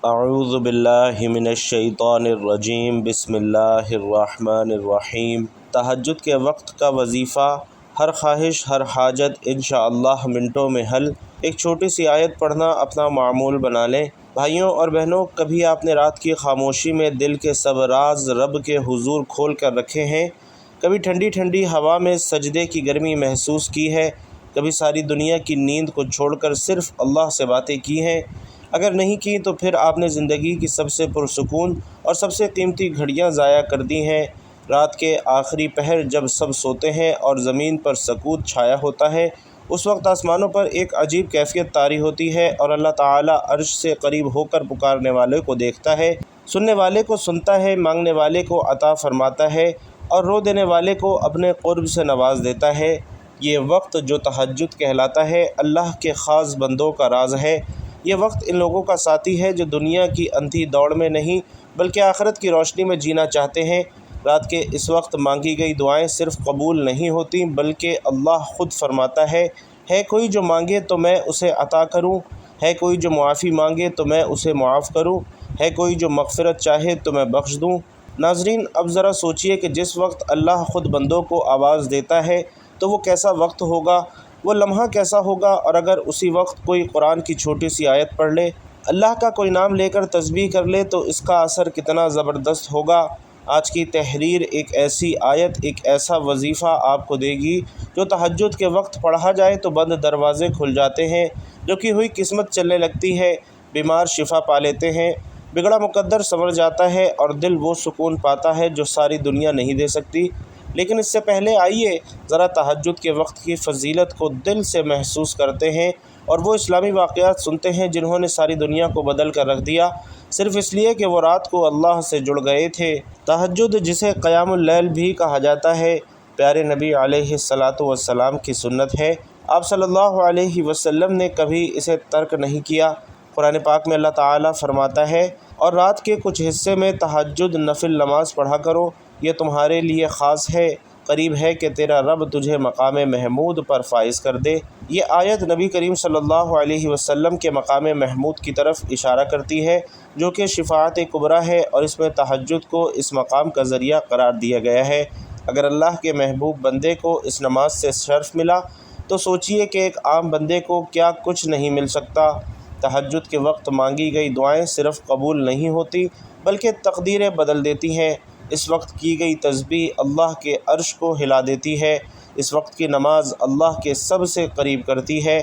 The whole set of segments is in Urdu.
اعوذ باللہ من الشیطان الرجیم، بسم اللہ الرحمن الرحیم۔ تہجد کے وقت کا وظیفہ، ہر خواہش ہر حاجت انشاءاللہ منٹوں میں حل۔ ایک چھوٹی سی آیت پڑھنا اپنا معمول بنا لیں۔ بھائیوں اور بہنوں، کبھی آپ نے رات کی خاموشی میں دل کے سب راز رب کے حضور کھول کر رکھے ہیں؟ کبھی ٹھنڈی ٹھنڈی ہوا میں سجدے کی گرمی محسوس کی ہے؟ کبھی ساری دنیا کی نیند کو چھوڑ کر صرف اللہ سے باتیں کی ہیں؟ اگر نہیں کی تو پھر آپ نے زندگی کی سب سے پرسکون اور سب سے قیمتی گھڑیاں ضائع کر دی ہیں۔ رات کے آخری پہر جب سب سوتے ہیں اور زمین پر سکوت چھایا ہوتا ہے، اس وقت آسمانوں پر ایک عجیب کیفیت طاری ہوتی ہے اور اللہ تعالیٰ عرش سے قریب ہو کر پکارنے والے کو دیکھتا ہے، سننے والے کو سنتا ہے، مانگنے والے کو عطا فرماتا ہے اور رو دینے والے کو اپنے قرب سے نواز دیتا ہے۔ یہ وقت جو تہجد کہلاتا ہے، اللہ کے خاص بندوں کا راز ہے۔ یہ وقت ان لوگوں کا ساتھی ہے جو دنیا کی انتھی دوڑ میں نہیں بلکہ آخرت کی روشنی میں جینا چاہتے ہیں۔ رات کے اس وقت مانگی گئی دعائیں صرف قبول نہیں ہوتیں بلکہ اللہ خود فرماتا ہے کوئی جو مانگے تو میں اسے عطا کروں، ہے کوئی جو معافی مانگے تو میں اسے معاف کروں، ہے کوئی جو مغفرت چاہے تو میں بخش دوں۔ ناظرین، اب ذرا سوچئے کہ جس وقت اللہ خود بندوں کو آواز دیتا ہے تو وہ کیسا وقت ہوگا، وہ لمحہ کیسا ہوگا، اور اگر اسی وقت کوئی قرآن کی چھوٹی سی آیت پڑھ لے، اللہ کا کوئی نام لے کر تسبیح کر لے تو اس کا اثر کتنا زبردست ہوگا۔ آج کی تحریر ایک ایسی آیت، ایک ایسا وظیفہ آپ کو دے گی جو تہجد کے وقت پڑھا جائے تو بند دروازے کھل جاتے ہیں، رکی ہوئی قسمت چلنے لگتی ہے، بیمار شفا پا لیتے ہیں، بگڑا مقدر سنور جاتا ہے اور دل وہ سکون پاتا ہے جو ساری دنیا نہیں دے سکتی۔ لیکن اس سے پہلے آئیے ذرا تہجد کے وقت کی فضیلت کو دل سے محسوس کرتے ہیں اور وہ اسلامی واقعات سنتے ہیں جنہوں نے ساری دنیا کو بدل کر رکھ دیا، صرف اس لیے کہ وہ رات کو اللہ سے جڑ گئے تھے۔ تہجد، جسے قیام اللیل بھی کہا جاتا ہے، پیارے نبی علیہ الصلاۃ والسلام کی سنت ہے۔ آپ صلی اللہ علیہ وسلم نے کبھی اسے ترک نہیں کیا۔ قرآن پاک میں اللہ تعالیٰ فرماتا ہے، اور رات کے کچھ حصے میں تہجد نفل نماز پڑھا کرو، یہ تمہارے لیے خاص ہے، قریب ہے کہ تیرا رب تجھے مقام محمود پر فائز کر دے۔ یہ آیت نبی کریم صلی اللہ علیہ وسلم کے مقام محمود کی طرف اشارہ کرتی ہے، جو کہ شفاعت کبریٰ ہے، اور اس میں تہجد کو اس مقام کا ذریعہ قرار دیا گیا ہے۔ اگر اللہ کے محبوب بندے کو اس نماز سے شرف ملا تو سوچئے کہ ایک عام بندے کو کیا کچھ نہیں مل سکتا۔ تہجد کے وقت مانگی گئی دعائیں صرف قبول نہیں ہوتی بلکہ تقدیریں بدل دیتی ہیں۔ اس وقت کی گئی تسبیح اللہ کے عرش کو ہلا دیتی ہے۔ اس وقت کی نماز اللہ کے سب سے قریب کرتی ہے۔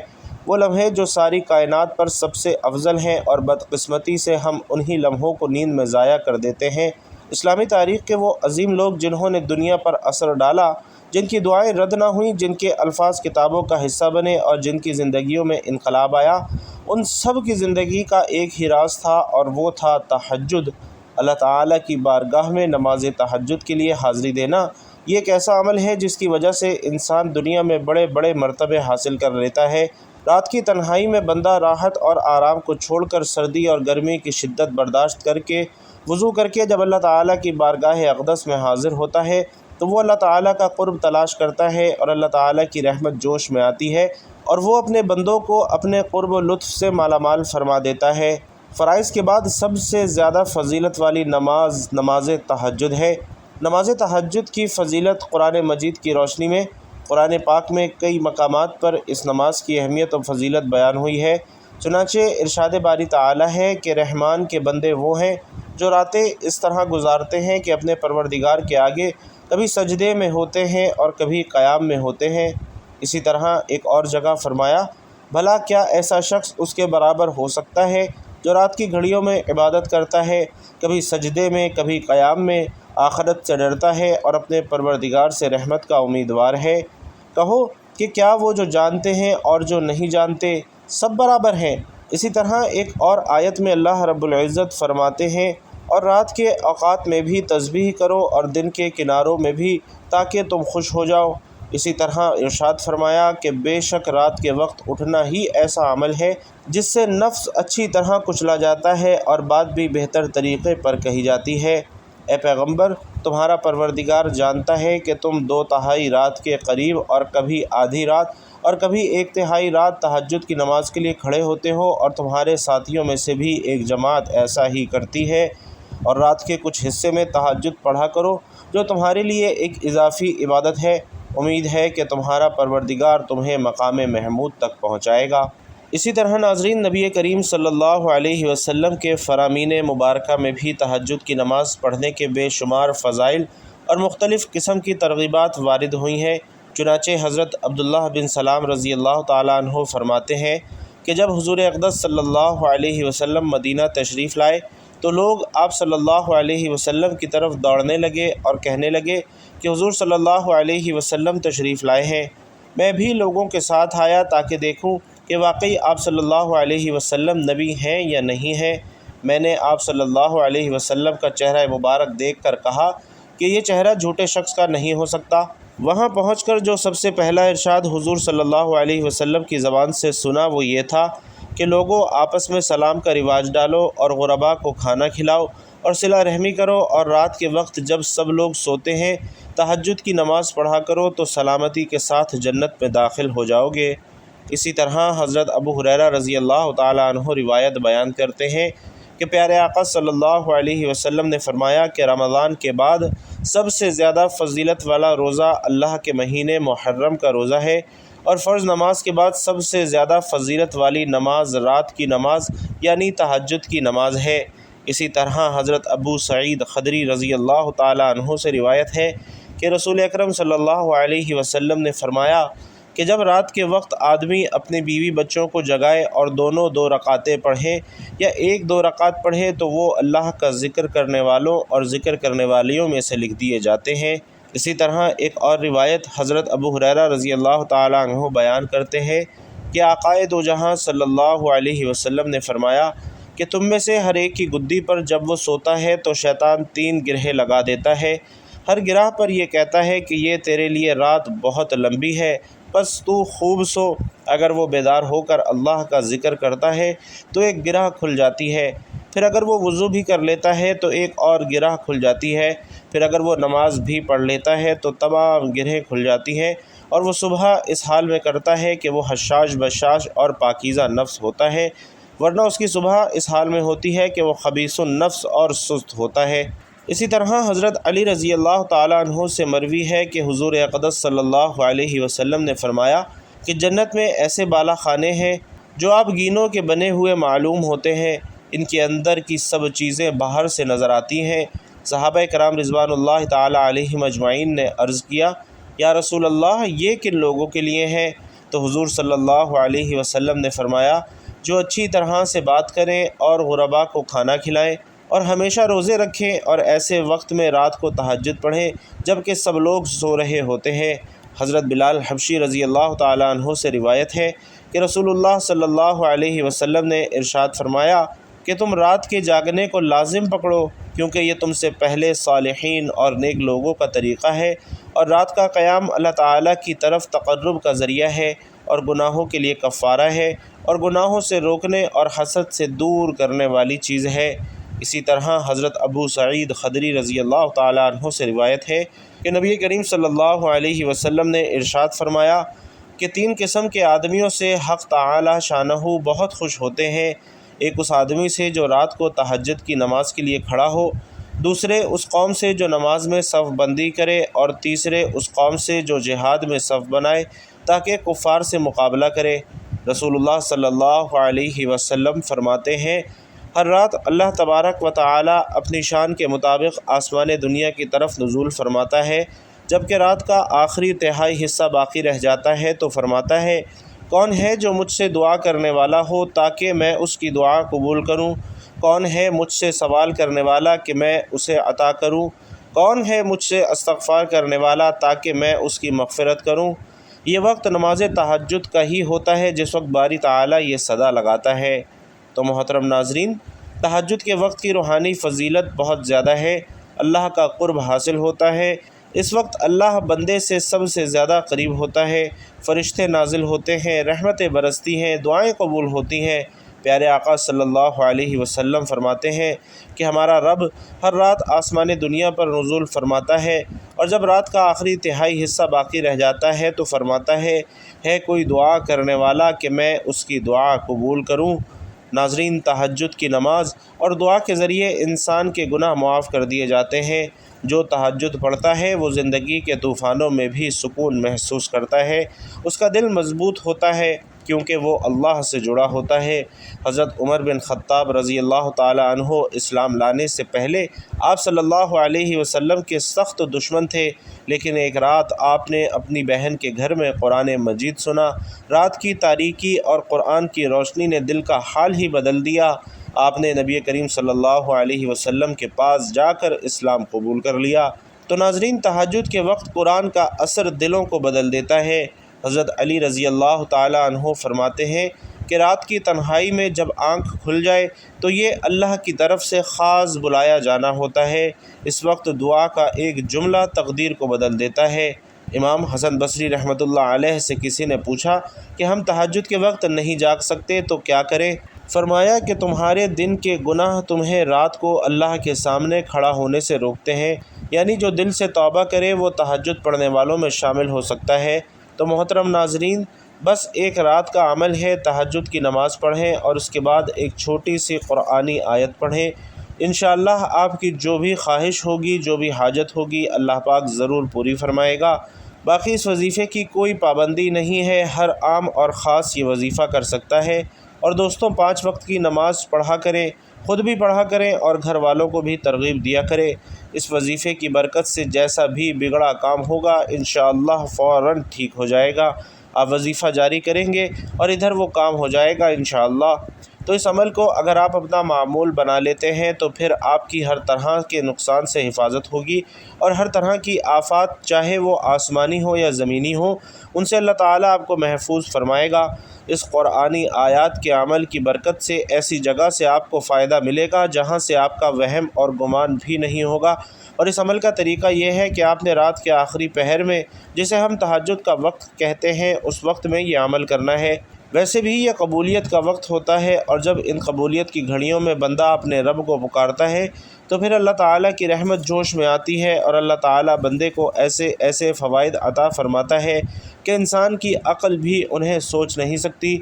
وہ لمحے جو ساری کائنات پر سب سے افضل ہیں اور بدقسمتی سے ہم انہی لمحوں کو نیند میں ضائع کر دیتے ہیں۔ اسلامی تاریخ کے وہ عظیم لوگ جنہوں نے دنیا پر اثر ڈالا، جن کی دعائیں رد نہ ہوئیں، جن کے الفاظ کتابوں کا حصہ بنے اور جن کی زندگیوں میں انقلاب آیا، ان سب کی زندگی کا ایک ہی راز تھا اور وہ تھا تہجد۔ اللہ تعالیٰ کی بارگاہ میں نماز تہجد کے لیے حاضری دینا، یہ ایک ایسا عمل ہے جس کی وجہ سے انسان دنیا میں بڑے بڑے مرتبے حاصل کر لیتا ہے۔ رات کی تنہائی میں بندہ راحت اور آرام کو چھوڑ کر سردی اور گرمی کی شدت برداشت کر کے، وضو کر کے جب اللہ تعالیٰ کی بارگاہ اقدس میں حاضر ہوتا ہے تو وہ اللہ تعالیٰ کا قرب تلاش کرتا ہے اور اللہ تعالیٰ کی رحمت جوش میں آتی ہے اور وہ اپنے بندوں کو اپنے قرب و لطف سے مالا مال فرما دیتا ہے۔ فرائض کے بعد سب سے زیادہ فضیلت والی نماز تہجد ہے۔ نماز تہجد کی فضیلت قرآن مجید کی روشنی میں قرآن پاک میں کئی مقامات پر اس نماز کی اہمیت و فضیلت بیان ہوئی ہے۔ چنانچہ ارشاد باری تعالیٰ ہے کہ رحمان کے بندے وہ ہیں جو راتیں اس طرح گزارتے ہیں کہ اپنے پروردگار کے آگے کبھی سجدے میں ہوتے ہیں اور کبھی قیام میں ہوتے ہیں۔ اسی طرح ایک اور جگہ فرمایا، بھلا کیا ایسا شخص اس کے برابر ہو سکتا ہے جو رات کی گھڑیوں میں عبادت کرتا ہے، کبھی سجدے میں کبھی قیام میں، آخرت سے ڈرتا ہے اور اپنے پروردگار سے رحمت کا امیدوار ہے۔ کہو کہ کیا وہ جو جانتے ہیں اور جو نہیں جانتے سب برابر ہیں؟ اسی طرح ایک اور آیت میں اللہ رب العزت فرماتے ہیں، اور رات کے اوقات میں بھی تسبیح کرو اور دن کے کناروں میں بھی، تاکہ تم خوش ہو جاؤ۔ اسی طرح ارشاد فرمایا کہ بے شک رات کے وقت اٹھنا ہی ایسا عمل ہے جس سے نفس اچھی طرح کچلا جاتا ہے اور بات بھی بہتر طریقے پر کہی جاتی ہے۔ اے پیغمبر، تمہارا پروردگار جانتا ہے کہ تم 2/3 رات کے قریب اور کبھی آدھی رات اور کبھی 1/3 رات تہجد کی نماز کے لیے کھڑے ہوتے ہو اور تمہارے ساتھیوں میں سے بھی ایک جماعت ایسا ہی کرتی ہے، اور رات کے کچھ حصے میں تہجد پڑھا کرو جو تمہارے لیے ایک اضافی عبادت ہے۔ امید ہے کہ تمہارا پروردگار تمہیں مقام محمود تک پہنچائے گا۔ اسی طرح ناظرین، نبی کریم صلی اللہ علیہ وسلم کے فرامین مبارکہ میں بھی تہجد کی نماز پڑھنے کے بے شمار فضائل اور مختلف قسم کی ترغیبات وارد ہوئی ہیں۔ چنانچہ حضرت عبداللہ بن سلام رضی اللہ تعالیٰ عنہ فرماتے ہیں کہ جب حضور اقدس صلی اللہ علیہ وسلم مدینہ تشریف لائے تو لوگ آپ صلی اللہ علیہ وسلم کی طرف دوڑنے لگے اور کہنے لگے کہ حضور صلی اللہ علیہ وسلم تشریف لائے ہیں۔ میں بھی لوگوں کے ساتھ آیا تاکہ دیکھوں کہ واقعی آپ صلی اللہ علیہ وسلم نبی ہیں یا نہیں ہیں۔ میں نے آپ صلی اللہ علیہ وسلم کا چہرہ مبارک دیکھ کر کہا کہ یہ چہرہ جھوٹے شخص کا نہیں ہو سکتا۔ وہاں پہنچ کر جو سب سے پہلا ارشاد حضور صلی اللہ علیہ وسلم کی زبان سے سنا وہ یہ تھا کہ لوگوں، آپس میں سلام کا رواج ڈالو اور غرباء کو کھانا کھلاؤ اور صلہ رحمی کرو، اور رات کے وقت جب سب لوگ سوتے ہیں تہجد کی نماز پڑھا کرو تو سلامتی کے ساتھ جنت میں داخل ہو جاؤ گے۔ اسی طرح حضرت ابو ہریرہ رضی اللہ تعالیٰ عنہ روایت بیان کرتے ہیں کہ پیارے آقا صلی اللہ علیہ وسلم نے فرمایا کہ رمضان کے بعد سب سے زیادہ فضیلت والا روزہ اللہ کے مہینے محرم کا روزہ ہے، اور فرض نماز کے بعد سب سے زیادہ فضیلت والی نماز رات کی نماز یعنی تہجد کی نماز ہے۔ اسی طرح حضرت ابو سعید خدری رضی اللہ تعالیٰ عنہ سے روایت ہے کہ رسول اکرم صلی اللہ علیہ وسلم نے فرمایا کہ جب رات کے وقت آدمی اپنے بیوی بچوں کو جگائے اور دونوں 2 رکعتیں پڑھے یا 1-2 رکعت پڑھے تو وہ اللہ کا ذکر کرنے والوں اور ذکر کرنے والیوں میں سے لکھ دیے جاتے ہیں۔ اسی طرح ایک اور روایت حضرت ابو ہریرہ رضی اللہ تعالیٰ عنہ بیان کرتے ہیں کہ آقائے دو جہاں صلی اللہ علیہ وسلم نے فرمایا کہ تم میں سے ہر ایک کی گدی پر جب وہ سوتا ہے تو شیطان 3 گرہیں لگا دیتا ہے، ہر گرہ پر یہ کہتا ہے کہ یہ تیرے لیے رات بہت لمبی ہے، بس تو خوب سو۔ اگر وہ بیدار ہو کر اللہ کا ذکر کرتا ہے تو ایک گرہ کھل جاتی ہے، پھر اگر وہ وضو بھی کر لیتا ہے تو ایک اور گرہ کھل جاتی ہے، پھر اگر وہ نماز بھی پڑھ لیتا ہے تو تمام گرہیں کھل جاتی ہیں، اور وہ صبح اس حال میں کرتا ہے کہ وہ حشاش بشاش اور پاکیزہ نفس ہوتا ہے، ورنہ اس کی صبح اس حال میں ہوتی ہے کہ وہ خبیث النفس اور سست ہوتا ہے۔ اسی طرح حضرت علی رضی اللہ تعالیٰ عنہ سے مروی ہے کہ حضور اقدس صلی اللہ علیہ وسلم نے فرمایا کہ جنت میں ایسے بالا خانے ہیں جو آپ گینوں کے بنے ہوئے معلوم ہوتے ہیں، ان کے اندر کی سب چیزیں باہر سے نظر آتی ہیں۔ صحابہ کرام رضوان اللہ تعالیٰ علیہم اجمعین نے عرض کیا، یا رسول اللہ یہ کن لوگوں کے لیے ہیں؟ تو حضور صلی اللہ علیہ وسلم نے فرمایا، جو اچھی طرح سے بات کریں اور غرباء کو کھانا کھلائیں اور ہمیشہ روزے رکھیں اور ایسے وقت میں رات کو تہجد پڑھیں جب کہ سب لوگ سو رہے ہوتے ہیں۔ حضرت بلال حبشی رضی اللہ تعالیٰ عنہ سے روایت ہے کہ رسول اللہ صلی اللہ علیہ وسلم نے ارشاد فرمایا کہ تم رات کے جاگنے کو لازم پکڑو، کیونکہ یہ تم سے پہلے صالحین اور نیک لوگوں کا طریقہ ہے، اور رات کا قیام اللہ تعالیٰ کی طرف تقرب کا ذریعہ ہے اور گناہوں کے لیے کفارہ ہے اور گناہوں سے روکنے اور حسد سے دور کرنے والی چیز ہے۔ اسی طرح حضرت ابو سعید خدری رضی اللہ تعالیٰ عنہ سے روایت ہے کہ نبی کریم صلی اللہ علیہ وسلم نے ارشاد فرمایا کہ 3 قسم کے آدمیوں سے حق تعالی شانہ بہت خوش ہوتے ہیں، ایک اس آدمی سے جو رات کو تہجد کی نماز کے لیے کھڑا ہو، دوسرے اس قوم سے جو نماز میں صف بندی کرے، اور تیسرے اس قوم سے جو جہاد میں صف بنائے تاکہ کفار سے مقابلہ کرے۔ رسول اللہ صلی اللہ علیہ وسلم فرماتے ہیں، ہر رات اللہ تبارک و تعالی اپنی شان کے مطابق آسمان دنیا کی طرف نزول فرماتا ہے، جب کہ رات کا آخری تہائی حصہ باقی رہ جاتا ہے تو فرماتا ہے، کون ہے جو مجھ سے دعا کرنے والا ہو تاکہ میں اس کی دعا قبول کروں؟ کون ہے مجھ سے سوال کرنے والا کہ میں اسے عطا کروں؟ کون ہے مجھ سے استغفار کرنے والا تاکہ میں اس کی مغفرت کروں؟ یہ وقت نماز تہجد کا ہی ہوتا ہے جس وقت باری تعالیٰ یہ صدا لگاتا ہے۔ تو محترم ناظرین، تہجد کے وقت کی روحانی فضیلت بہت زیادہ ہے، اللہ کا قرب حاصل ہوتا ہے، اس وقت اللہ بندے سے سب سے زیادہ قریب ہوتا ہے، فرشتے نازل ہوتے ہیں، رحمتیں برستی ہیں، دعائیں قبول ہوتی ہیں، پیارے آقا صلی اللہ علیہ وسلم فرماتے ہیں کہ ہمارا رب ہر رات آسمان دنیا پر نزول فرماتا ہے، اور جب رات کا آخری تہائی حصہ باقی رہ جاتا ہے تو فرماتا ہے کوئی دعا کرنے والا کہ میں اس کی دعا قبول کروں۔ ناظرین، تہجد کی نماز اور دعا کے ذریعے انسان کے گناہ معاف کر دیے جاتے ہیں۔ جو تہجد پڑھتا ہے وہ زندگی کے طوفانوں میں بھی سکون محسوس کرتا ہے، اس کا دل مضبوط ہوتا ہے کیونکہ وہ اللہ سے جڑا ہوتا ہے۔ حضرت عمر بن خطاب رضی اللہ تعالی عنہ اسلام لانے سے پہلے آپ صلی اللہ علیہ وسلم کے سخت دشمن تھے، لیکن ایک رات آپ نے اپنی بہن کے گھر میں قرآن مجید سنا۔ رات کی تاریکی اور قرآن کی روشنی نے دل کا حال ہی بدل دیا۔ آپ نے نبی کریم صلی اللہ علیہ وسلم کے پاس جا کر اسلام قبول کر لیا۔ تو ناظرین، تہجد کے وقت قرآن کا اثر دلوں کو بدل دیتا ہے۔ حضرت علی رضی اللہ تعالی عنہ فرماتے ہیں کہ رات کی تنہائی میں جب آنکھ کھل جائے تو یہ اللہ کی طرف سے خاص بلایا جانا ہوتا ہے۔ اس وقت دعا کا ایک جملہ تقدیر کو بدل دیتا ہے۔ امام حسن بصری رحمۃ اللہ علیہ سے کسی نے پوچھا کہ ہم تہجد کے وقت نہیں جاگ سکتے تو کیا کریں؟ فرمایا کہ تمہارے دن کے گناہ تمہیں رات کو اللہ کے سامنے کھڑا ہونے سے روکتے ہیں، یعنی جو دل سے توبہ کرے وہ تہجد پڑھنے والوں میں شامل ہو سکتا ہے۔ تو محترم ناظرین، بس ایک رات کا عمل ہے، تہجد کی نماز پڑھیں اور اس کے بعد ایک چھوٹی سی قرآنی آیت پڑھیں۔ انشاءاللہ آپ کی جو بھی خواہش ہوگی، جو بھی حاجت ہوگی، اللہ پاک ضرور پوری فرمائے گا۔ باقی اس وظیفے کی کوئی پابندی نہیں ہے، ہر عام اور خاص یہ وظیفہ کر سکتا ہے۔ اور دوستوں، 5 وقت کی نماز پڑھا کریں، خود بھی پڑھا کریں اور گھر والوں کو بھی ترغیب دیا کریں۔ اس وظیفے کی برکت سے جیسا بھی بگڑا کام ہوگا انشاءاللہ فوراً ٹھیک ہو جائے گا۔ آپ وظیفہ جاری کریں گے اور ادھر وہ کام ہو جائے گا انشاءاللہ۔ تو اس عمل کو اگر آپ اپنا معمول بنا لیتے ہیں تو پھر آپ کی ہر طرح کے نقصان سے حفاظت ہوگی، اور ہر طرح کی آفات چاہے وہ آسمانی ہو یا زمینی ہو، ان سے اللہ تعالیٰ آپ کو محفوظ فرمائے گا۔ اس قرآنی آیات کے عمل کی برکت سے ایسی جگہ سے آپ کو فائدہ ملے گا جہاں سے آپ کا وہم اور گمان بھی نہیں ہوگا۔ اور اس عمل کا طریقہ یہ ہے کہ آپ نے رات کے آخری پہر میں، جسے ہم تہجد کا وقت کہتے ہیں، اس وقت میں یہ عمل کرنا ہے۔ ویسے بھی یہ قبولیت کا وقت ہوتا ہے، اور جب ان قبولیت کی گھڑیوں میں بندہ اپنے رب کو پکارتا ہے تو پھر اللہ تعالیٰ کی رحمت جوش میں آتی ہے، اور اللہ تعالیٰ بندے کو ایسے ایسے فوائد عطا فرماتا ہے کہ انسان کی عقل بھی انہیں سوچ نہیں سکتی۔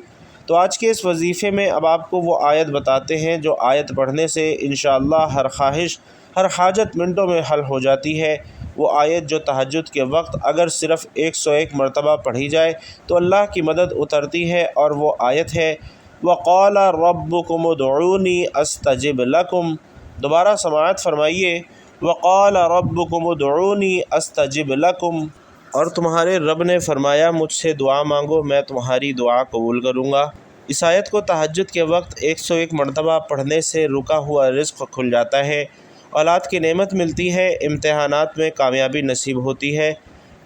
تو آج کے اس وظیفے میں اب آپ کو وہ آیت بتاتے ہیں جو آیت پڑھنے سے انشاءاللہ ہر خواہش، ہر حاجت منٹوں میں حل ہو جاتی ہے۔ وہ آیت جو تہجد کے وقت اگر صرف 101 مرتبہ پڑھی جائے تو اللہ کی مدد اترتی ہے، اور وہ آیت ہے وَقَالَ رَبُّكُمُ ادْعُونِي أَسْتَجِبْ لَكُمْ۔ دوبارہ سماعت فرمائیے، وَقَالَ رَبُّكُمُ ادْعُونِي أَسْتَجِبْ لَكُمْ، اور تمہارے رب نے فرمایا مجھ سے دعا مانگو، میں تمہاری دعا قبول کروں گا۔ اس آیت کو تہجد کے وقت 101 مرتبہ پڑھنے سے رکا ہوا رزق کھل جاتا ہے، اولاد کی نعمت ملتی ہے، امتحانات میں کامیابی نصیب ہوتی ہے،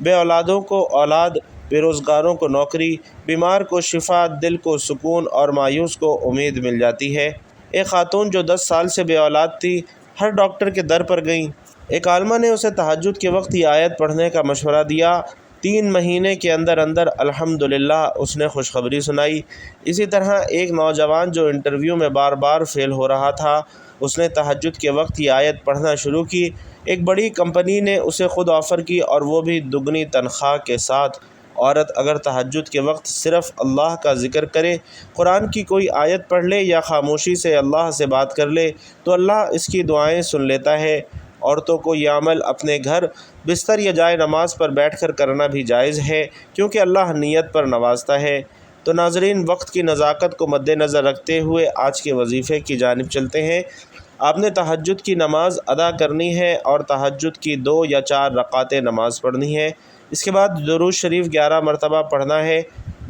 بے اولادوں کو اولاد، بے روزگاروں کو نوکری، بیمار کو شفا، دل کو سکون اور مایوس کو امید مل جاتی ہے۔ ایک خاتون جو 10 سال سے بے اولاد تھی، ہر ڈاکٹر کے در پر گئیں۔ ایک عالمہ نے اسے تہجد کے وقت یہ آیت پڑھنے کا مشورہ دیا۔ 3 مہینے کے اندر اندر الحمدللہ اس نے خوشخبری سنائی۔ اسی طرح ایک نوجوان جو انٹرویو میں بار بار فیل ہو رہا تھا، اس نے تہجد کے وقت یہ آیت پڑھنا شروع کی۔ ایک بڑی کمپنی نے اسے خود آفر کی، اور وہ بھی دگنی تنخواہ کے ساتھ۔ عورت اگر تہجد کے وقت صرف اللہ کا ذکر کرے، قرآن کی کوئی آیت پڑھ لے یا خاموشی سے اللہ سے بات کر لے تو اللہ اس کی دعائیں سن لیتا ہے۔ عورتوں کو یہ عمل اپنے گھر، بستر یا جائے نماز پر بیٹھ کر کرنا بھی جائز ہے، کیونکہ اللہ نیت پر نوازتا ہے۔ تو ناظرین، وقت کی نزاکت کو مد نظر رکھتے ہوئے آج کے وظیفے کی جانب چلتے ہیں۔ آپ نے تہجد کی نماز ادا کرنی ہے، اور تہجد کی 2 یا 4 رکعتیں نماز پڑھنی ہے۔ اس کے بعد درود شریف 11 مرتبہ پڑھنا ہے۔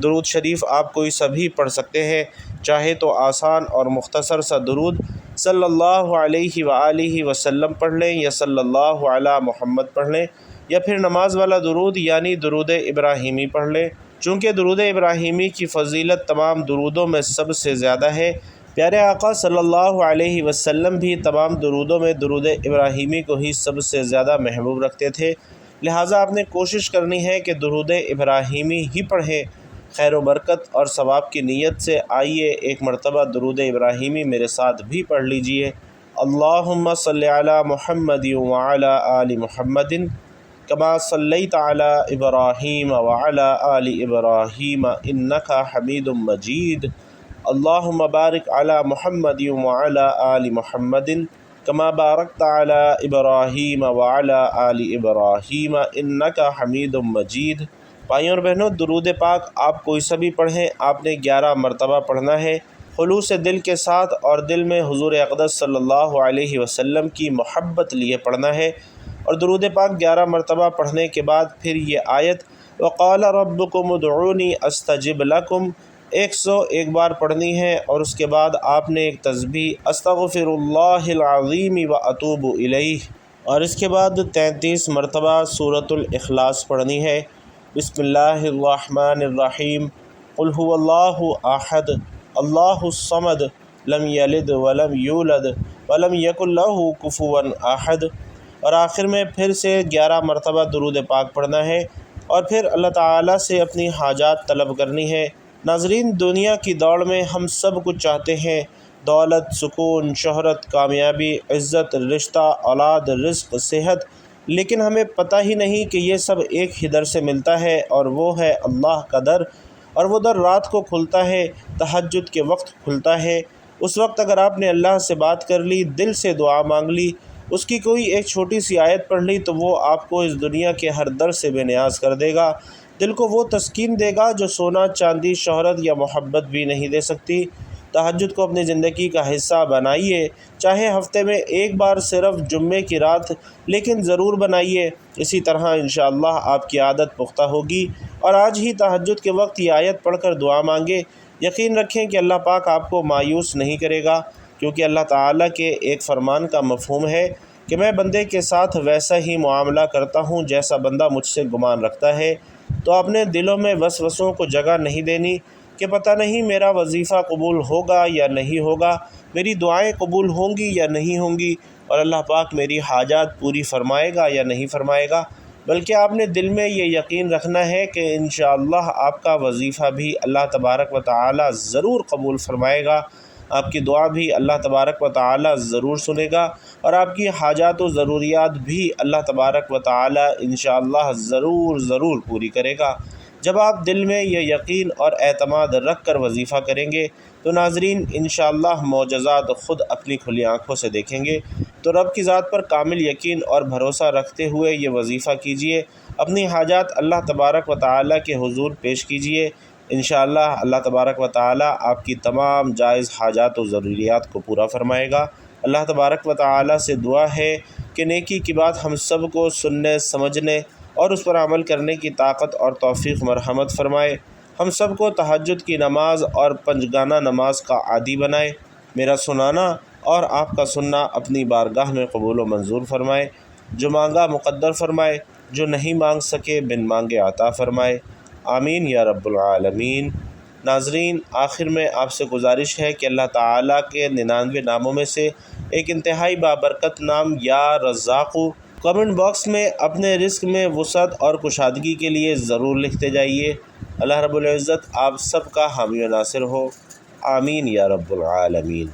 درود شریف آپ کوئی سبھی پڑھ سکتے ہیں، چاہے تو آسان اور مختصر سا درود صلی اللہ علیہ وآلہ وسلم پڑھ لیں، یا صلی اللہ علی محمد پڑھ لیں، یا پھر نماز والا درود یعنی درود ابراہیمی پڑھ لیں۔ چونکہ درود ابراہیمی کی فضیلت تمام درودوں میں سب سے زیادہ ہے، پیارے آقا صلی اللہ علیہ وسلم بھی تمام درودوں میں درود ابراہیمی کو ہی سب سے زیادہ محبوب رکھتے تھے، لہٰذا آپ نے کوشش کرنی ہے کہ درود ابراہیمی ہی پڑھیں۔ خیر و برکت اور ثواب کی نیت سے آئیے ایک مرتبہ درود ابراہیمی میرے ساتھ بھی پڑھ لیجئے۔ اللہم صلی علی محمد وعلی آل محمد کما صلیت علی ابراہیم وعلی آل ابراہیم انک حمید مجید۔ اللہم بارک علی محمد وعلی آل محمد کما بارکت علی ابراہیم وعلی آل ابراہیم انک حمید مجید۔ بھائیوں اور بہنوں، درود پاک آپ کوئی سا بھی پڑھیں، آپ نے 11 مرتبہ پڑھنا ہے، خلوص دل کے ساتھ، اور دل میں حضور اقدس صلی اللہ علیہ وسلم کی محبت لیے پڑھنا ہے۔ اور درود پاک 11 مرتبہ پڑھنے کے بعد پھر یہ آیت وقال ربکم ادعونی استجب لکم 101 بار پڑھنی ہے، اور اس کے بعد آپ نے ایک تسبیح استغفر اللہ العظیم واتوب الیہ، اور اس کے بعد 33 مرتبہ سورۃ الاخلاص پڑھنی ہے۔ بسم اللہ الرحمن الرحیم قل هو اللہ احد اللہ الصمد لم یلد ولم یولد ولم یکن لہ کفوا احد، اور آخر میں پھر سے 11 مرتبہ درود پاک پڑھنا ہے، اور پھر اللہ تعالیٰ سے اپنی حاجات طلب کرنی ہے۔ ناظرین، دنیا کی دوڑ میں ہم سب کچھ چاہتے ہیں، دولت، سکون، شہرت، کامیابی، عزت، رشتہ، اولاد، رزق، صحت، لیکن ہمیں پتہ ہی نہیں کہ یہ سب ایک ہی در سے ملتا ہے، اور وہ ہے اللہ کا در، اور وہ در رات کو کھلتا ہے، تہجد کے وقت کھلتا ہے۔ اس وقت اگر آپ نے اللہ سے بات کر لی، دل سے دعا مانگ لی، اس کی کوئی ایک چھوٹی سی آیت پڑھ لی، تو وہ آپ کو اس دنیا کے ہر در سے بے نیاز کر دے گا، دل کو وہ تسکین دے گا جو سونا، چاندی، شہرت یا محبت بھی نہیں دے سکتی۔ تہجد کو اپنی زندگی کا حصہ بنائیے، چاہے ہفتے میں ایک بار صرف جمعے کی رات، لیکن ضرور بنائیے۔ اسی طرح انشاءاللہ آپ کی عادت پختہ ہوگی، اور آج ہی تہجد کے وقت یہ آیت پڑھ کر دعا مانگے، یقین رکھیں کہ اللہ پاک آپ کو مایوس نہیں کرے گا، کیونکہ اللہ تعالیٰ کے ایک فرمان کا مفہوم ہے کہ میں بندے کے ساتھ ویسا ہی معاملہ کرتا ہوں جیسا بندہ مجھ سے گمان رکھتا ہے۔ تو اپنے دلوں میں وسوسوں کو جگہ نہیں دینی کہ پتہ نہیں میرا وظیفہ قبول ہوگا یا نہیں ہوگا، میری دعائیں قبول ہوں گی یا نہیں ہوں گی، اور اللہ پاک میری حاجات پوری فرمائے گا یا نہیں فرمائے گا، بلکہ آپ نے دل میں یہ یقین رکھنا ہے کہ انشاءاللہ آپ کا وظیفہ بھی اللہ تبارک و تعالی ضرور قبول فرمائے گا، آپ کی دعا بھی اللہ تبارک و تعالی ضرور سنے گا، اور آپ کی حاجات و ضروریات بھی اللہ تبارک و تعالی انشاءاللہ ضرور پوری کرے گا۔ جب آپ دل میں یہ یقین اور اعتماد رکھ کر وظیفہ کریں گے تو ناظرین انشاءاللہ معجزات خود اپنی کھلی آنکھوں سے دیکھیں گے۔ تو رب کی ذات پر کامل یقین اور بھروسہ رکھتے ہوئے یہ وظیفہ کیجئے، اپنی حاجات اللہ تبارک و تعالی کے حضور پیش کیجئے، انشاءاللہ اللہ تبارک و تعالی آپ کی تمام جائز حاجات و ضروریات کو پورا فرمائے گا۔ اللہ تبارک و تعالی سے دعا ہے کہ نیکی کی بات ہم سب کو سننے، سمجھنے اور اس پر عمل کرنے کی طاقت اور توفیق مرحمت فرمائے، ہم سب کو تہجد کی نماز اور پنجگانہ نماز کا عادی بنائے، میرا سنانا اور آپ کا سننا اپنی بارگاہ میں قبول و منظور فرمائے، جو مانگا مقدر فرمائے، جو نہیں مانگ سکے بن مانگے عطا فرمائے، آمین یا رب العالمین۔ ناظرین، آخر میں آپ سے گزارش ہے کہ اللہ تعالیٰ کے 99 ناموں میں سے ایک انتہائی بابرکت نام یا رزاق کمنٹ باکس میں اپنے رزق میں وسعت اور کشادگی کے لیے ضرور لکھتے جائیے۔ اللہ رب العزت آپ سب کا حامی و ناصر ہو، آمین یا رب العالمین۔